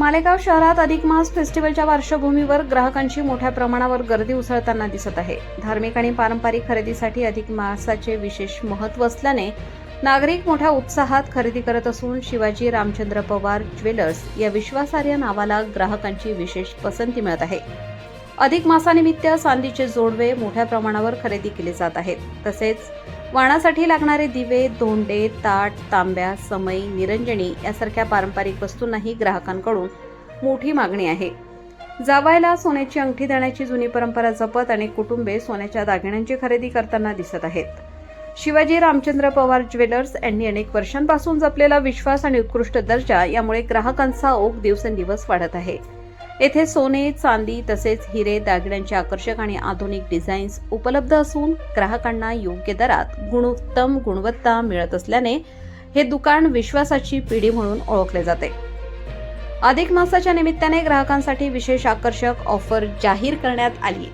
मालेगाव शहरात अधिक मास फेस्टिवलच्या पार्श्वभूमीवर ग्राहकांची मोठ्या प्रमाणावर गर्दी उसळताना दिसत आहे. धार्मिक आणि पारंपरिक खरेदीसाठी अधिक मासाचे विशेष महत्त्व असल्याने नागरिक मोठ्या उत्साहात खरेदी करत असून शिवाजी रामचंद्र पवार ज्वेलर्स या विश्वासार्ह नावाला ग्राहकांची विशेष पसंती मिळत आहे. अधिक मासानिमित्त चांदीचे जोडवे मोठ्या प्रमाणावर खरेदी केले जात आहेत. तसेच वाणासाठी लागणारे दिवे, धोंडे, ताट, तांब्या, समई, निरंजनी यासारख्या पारंपरिक वस्तूंनाही ग्राहकांकडून मोठी मागणी आहे. जावयाला सोन्याची अंगठी देण्याची जुनी परंपरा जपत अनेक कुटुंबे सोन्याच्या दागिन्यांची खरेदी करताना दिसत आहेत. शिवाजी रामचंद्र पवार ज्वेलर्स यांनी अनेक वर्षांपासून जपलेला विश्वास आणि उत्कृष्ट दर्जा यामुळे ग्राहकांचा ओघ दिवसेंदिवस वाढत आहे. येथे सोने, चांदी तसेच हिरे, दागिन्यांचे आकर्षक आणि आधुनिक डिझाईन्स उपलब्ध असून ग्राहकांना योग्य दरात गुणोत्तम गुणवत्ता मिळत असल्याने हे दुकान विश्वासाची पिढी म्हणून ओळखले जाते. अधिक मासाच्या निमित्ताने ग्राहकांसाठी विशेष आकर्षक ऑफर जाहीर करण्यात आली.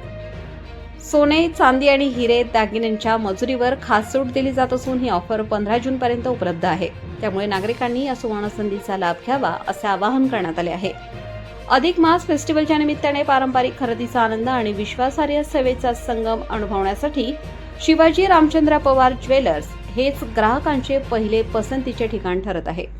सोने, चांदी आणि हिरे दागिन्यांच्या मजुरीवर खास सूट दिली जात असून ही ऑफर 15 जूनपर्यंत उपलब्ध आहे. त्यामुळे नागरिकांनी या सुवर्ण संधीचा लाभ घ्यावा असे आवाहन करण्यात आले आहे. अधिक मास फेस्टिवलच्या निमित्ताने पारंपरिक खरेदीचा आनंद आणि विश्वासार्ह सेवेचा संगम अनुभवण्यासाठी शिवाजी रामचंद्र पवार ज्वेलर्स हेच ग्राहकांचे पहिले पसंतीचे ठिकाण ठरत आहे.